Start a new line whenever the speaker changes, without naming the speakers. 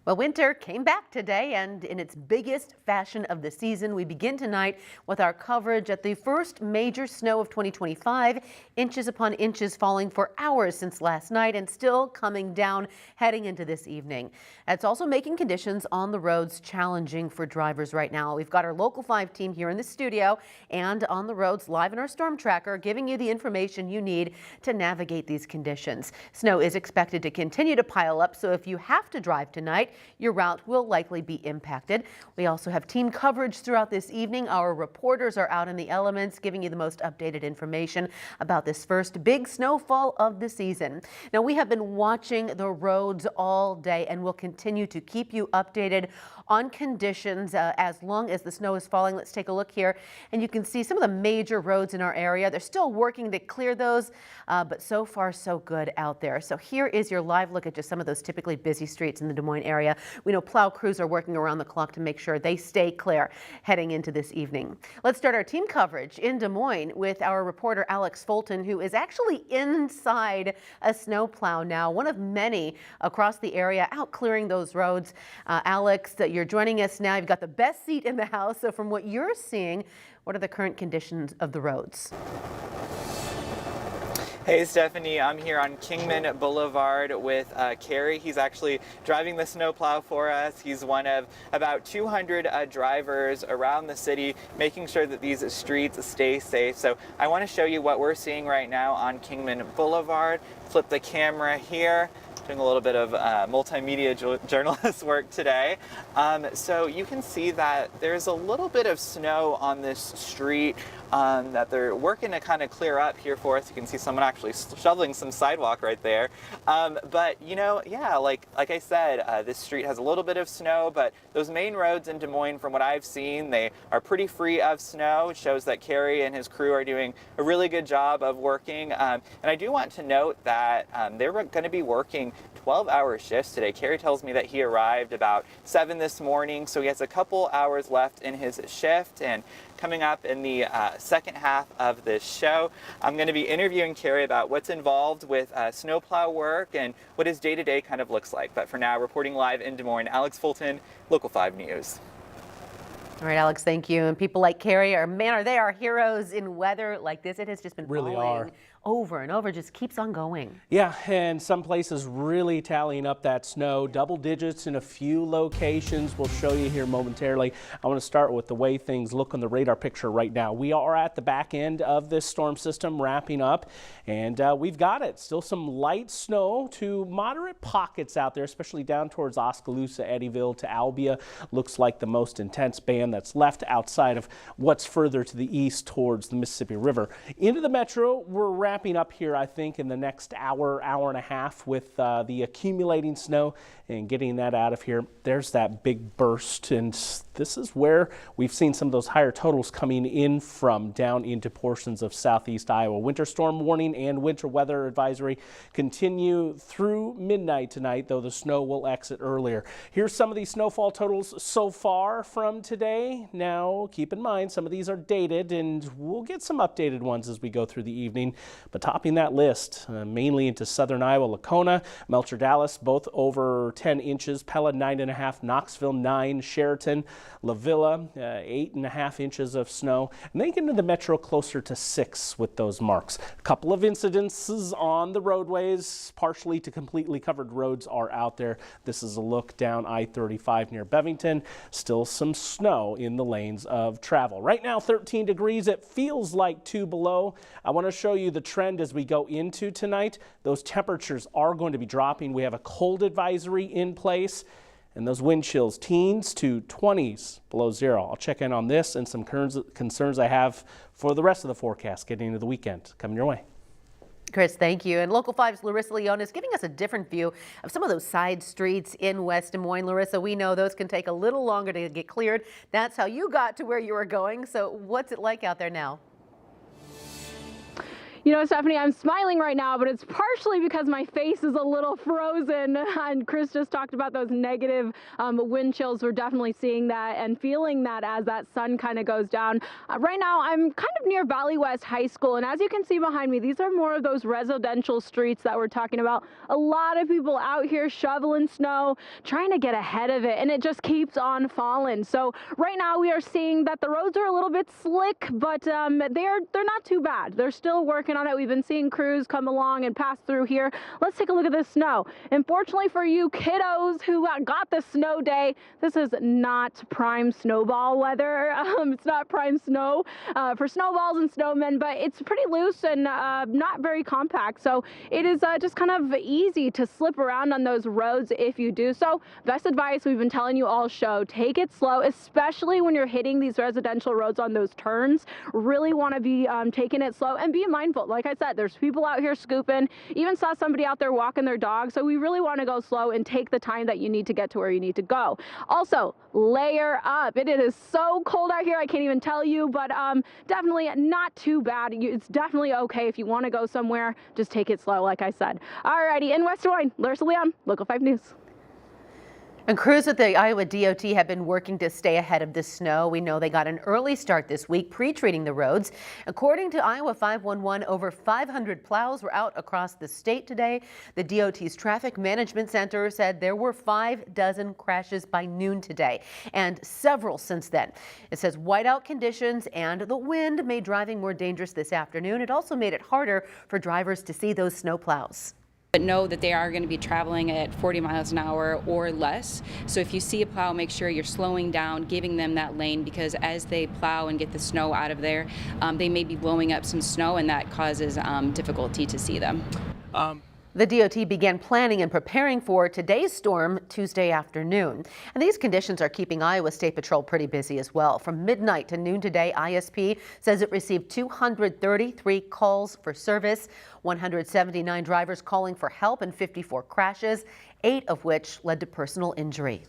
Well, winter came back today, and in its biggest fashion of the season, we begin tonight with our coverage at the first major snow of 2025, inches upon inches falling for hours since last night and still coming down heading into this evening. It's also making conditions on the roads challenging for drivers right now. We've got our Local 5 team here in the studio and on the roads live in our storm tracker, giving you the information you need to navigate these conditions. Snow is expected to continue to pile up, so if you have to drive tonight, your route will likely be impacted. We also have team coverage throughout this evening. Our reporters are out in the elements giving you the most updated information about this first big snowfall of the season. Now, we have been watching the roads all day and will continue to keep you updated on conditions as long as the snow is falling. Let's take a look here, and you can see some of the major roads in our area. They're still working to clear those, but so far so good out there. So here is your live look at just some of those typically busy streets in the Des Moines area. We know plow crews are working around the clock to make sure they stay clear heading into this evening. Let's start our team coverage in Des Moines with our reporter Alex Fulton, who is actually inside a snowplow now, one of many across the area out clearing those roads. Alex, you're joining us now. You've got the best seat in the house. So from what you're seeing, what are the current conditions of the roads?
Hey Stephanie, I'm here on Kingman Boulevard with Kerry. He's actually driving the snowplow for us. He's one of about 200 drivers around the city, making sure that these streets stay safe. So I want to show you what we're seeing right now on Kingman Boulevard. Flip the camera here. Doing a little bit of multimedia journalist work today. So you can see that there's a little bit of snow on this street that they're working to kind of clear up here for us. You can see someone actually shoveling some sidewalk right there. But you know, yeah, like I said, this street has a little bit of snow, but those main roads in Des Moines, from what I've seen, they are pretty free of snow. It shows that Kerry and his crew are doing a really good job of working. And I do want to note that they're going to be working 12-hour shifts today. Kerry tells me that he arrived about 7 this morning, so he has a couple hours left in his shift. And coming up in the second half of this show, I'm going to be interviewing Kerry about what's involved with snowplow work and what his day-to-day kind of looks like. But for now, reporting live in Des Moines, Alex Fulton, Local 5 News.
All right, Alex, thank you. And people like Kerry are they are heroes in weather like this. It has just been falling over and over, just keeps on going.
Yeah, and some places really tallying up that snow, double digits in a few locations. We'll show you here momentarily. I want to start with the way things look on the radar picture right now. We are at the back end of this storm system wrapping up, and we've got it. Still some light snow to moderate pockets out there, especially down towards Oskaloosa, Eddyville to Albia. Looks like the most intense band that's left outside of what's further to the east towards the Mississippi River. Into the metro, we're wrapping up here, I think, in the next hour and a half with the accumulating snow and getting that out of here. There's that big burst, and this is where we've seen some of those higher totals coming in from down into portions of southeast Iowa. Winter storm warning and winter weather advisory continue through midnight tonight, though the snow will exit earlier. Here's some of these snowfall totals so far from today. Now, keep in mind, some of these are dated, and we'll get some updated ones as we go through the evening. But topping that list, mainly into southern Iowa, Lacona, Melcher, Dallas, both over 10 inches, Pella 9.5, Knoxville 9, Sheraton, La Villa 8.5 inches of snow, and then get into the metro closer to 6 with those marks. A couple of incidences on the roadways, partially to completely covered roads are out there. This is a look down I-35 near Bevington. Still some snow in the lanes of travel. Right now 13 degrees. It feels like 2 below. I want to show you the trend as we go into tonight. Those temperatures are going to be dropping. We have a cold advisory in place, and those wind chills, teens to 20s below zero. I'll check in on this and some concerns I have for the rest of the forecast getting into the weekend. Coming your way.
Chris, thank you. And Local 5's Larissa Leon is giving us a different view of some of those side streets in West Des Moines. Larissa, we know those can take a little longer to get cleared. That's how you got to where you were going. So what's it like out there now?
You know, Stephanie, I'm smiling right now, but it's partially because my face is a little frozen. And Chris just talked about those negative wind chills. We're definitely seeing that and feeling that as that sun kind of goes down. Right now, I'm kind of near Valley West High School. And as you can see behind me, these are more of those residential streets that we're talking about. A lot of people out here shoveling snow, trying to get ahead of it. And it just keeps on falling. So right now we are seeing that the roads are a little bit slick, but they're not too bad. They're still working on it. We've been seeing crews come along and pass through here. Let's take a look at this snow. Unfortunately for you kiddos who got the snow day, this is not prime snowball weather. It's not prime snow for snowballs and snowmen, but it's pretty loose and not very compact. So it is just kind of easy to slip around on those roads if you do so. Best advice we've been telling you all show, take it slow, especially when you're hitting these residential roads on those turns. Really want to be taking it slow and be mindful. Like I said, there's people out here scooping. Even saw somebody out there walking their dog. So we really want to go slow and take the time that you need to get to where you need to go. Also, layer up. It is so cold out here, I can't even tell you, but definitely not too bad. It's definitely okay if you want to go somewhere. Just take it slow, like I said. Alrighty, in West Des Moines, Larissa Leon, Local 5 News.
And crews with the Iowa DOT have been working to stay ahead of the snow. We know they got an early start this week, pre-treating the roads. According to Iowa 511, over 500 plows were out across the state today. The DOT's Traffic Management Center said there were 6 crashes by noon today, and several since then. It says whiteout conditions and the wind made driving more dangerous this afternoon. It also made it harder for drivers to see those snow plows.
But know that they are going to be traveling at 40 miles an hour or less. So if you see a plow, make sure you're slowing down, giving them that lane, because as they plow and get the snow out of there, they may be blowing up some snow, and that causes difficulty to see them.
The DOT began planning and preparing for today's storm Tuesday afternoon. And these conditions are keeping Iowa State Patrol pretty busy as well. From midnight to noon today, ISP says it received 233 calls for service, 179 drivers calling for help, and 54 crashes, 8 of which led to personal injury.